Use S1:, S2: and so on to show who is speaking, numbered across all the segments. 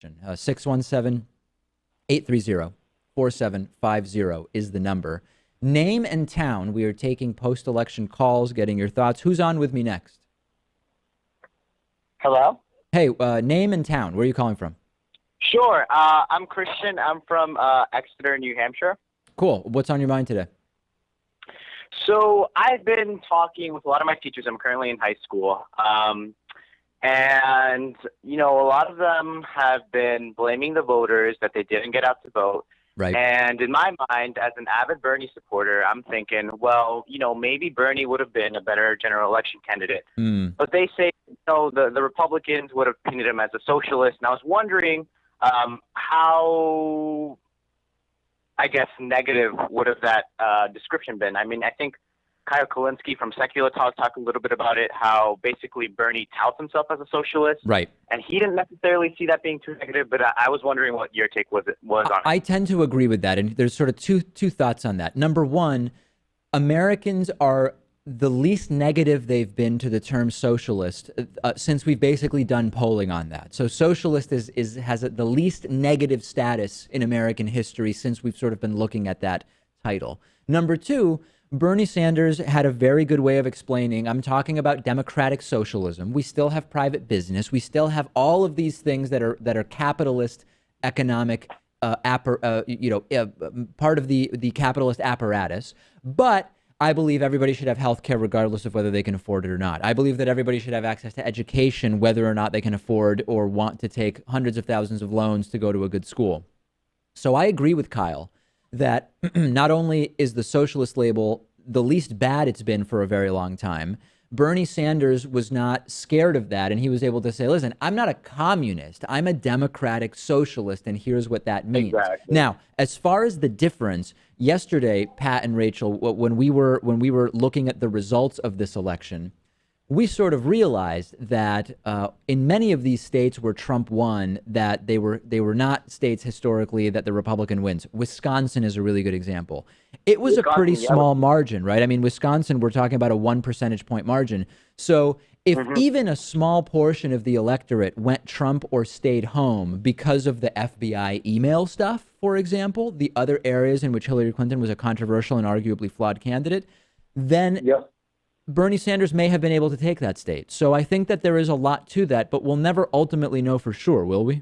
S1: 617-830-4750 is the number. Name and town. We are taking post-election calls, getting your thoughts. Who's on with me next?
S2: Hello?
S1: Hey, name and town. Where are you calling from?
S2: Sure. I'm Christian. I'm from Exeter, New Hampshire.
S1: Cool. What's on your mind today?
S2: So I've been talking with a lot of my teachers. I'm currently in high school. And, you know, a lot of them have been blaming the voters that they didn't get out to vote.
S1: Right.
S2: And in my mind, as an avid Bernie supporter, I'm thinking, well, you know, maybe Bernie would have been a better general election candidate. But they say, you know, the Republicans would have painted him as a socialist. And I was wondering how, I guess, negative would have that description been. I mean, I think Kyle Kulinski from Secular talked a little bit about it, how basically Bernie touts himself as a socialist.
S1: Right.
S2: And he didn't necessarily see that being too negative, but I was wondering what your take was on it.
S1: I tend to agree with that. And there's sort of two thoughts on that. Number one, Americans are the least negative they've been to the term socialist since we've basically done polling on that. So socialist has the least negative status in American history since we've sort of been looking at that title. Number two, Bernie Sanders had a very good way of explaining, I'm talking about democratic socialism. We still have private business. We still have all of these things that are capitalist economic, part of the capitalist apparatus. But I believe everybody should have health care regardless of whether they can afford it or not. I believe that everybody should have access to education whether or not they can afford or want to take hundreds of thousands of loans to go to a good school. So I agree with Kyle that not only is the socialist label the least bad it's been for a very long time, Bernie Sanders was not scared of that. And he was able to say, listen, I'm not a communist. I'm a democratic socialist. And here's what that means.
S2: Exactly.
S1: Now, as far as the difference, yesterday, Pat and Rachel, when we were looking at the results of this election, we sort of realized that in many of these states where Trump won, that they were not states historically that the Republican wins. Wisconsin is a really good example. It was a pretty small margin, right? I mean, Wisconsin, we're talking about a 1 percentage point margin. So if even a small portion of the electorate went Trump or stayed home because of the FBI email stuff, for example, the other areas in which Hillary Clinton was a controversial and arguably flawed candidate, then Bernie Sanders may have been able to take that state. So I think that there is a lot to that, but we'll never ultimately know for sure, will we?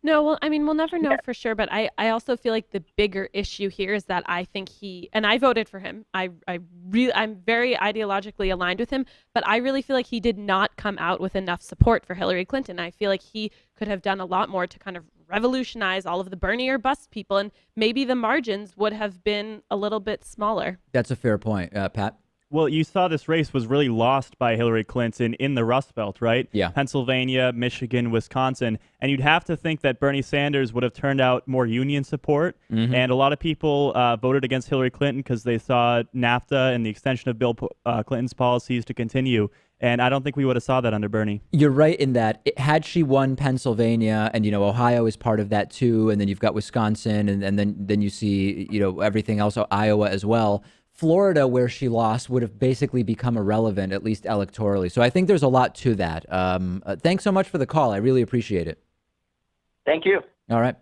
S3: No, well, I mean, we'll never know for sure, but I also feel like the bigger issue here is that I think and I voted for him. I'm very ideologically aligned with him, but I really feel like he did not come out with enough support for Hillary Clinton. I feel like he could have done a lot more to kind of revolutionize all of the Bernie or bust people, and maybe the margins would have been a little bit smaller.
S1: That's a fair point, Pat.
S4: Well, you saw this race was really lost by Hillary Clinton in the Rust Belt, right?
S1: Yeah.
S4: Pennsylvania, Michigan, Wisconsin. And you'd have to think that Bernie Sanders would have turned out more union support. And a lot of people voted against Hillary Clinton because they saw NAFTA and the extension of Bill Clinton's policies to continue. And I don't think we would have saw that under Bernie.
S1: You're right in that had she won Pennsylvania, and, you know, Ohio is part of that too, and then you've got Wisconsin, and then you see, you know, everything else, Iowa as well. Florida, where she lost, would have basically become irrelevant, at least electorally. So I think there's a lot to that. Thanks so much for the call. I really appreciate it.
S2: Thank you.
S1: All right.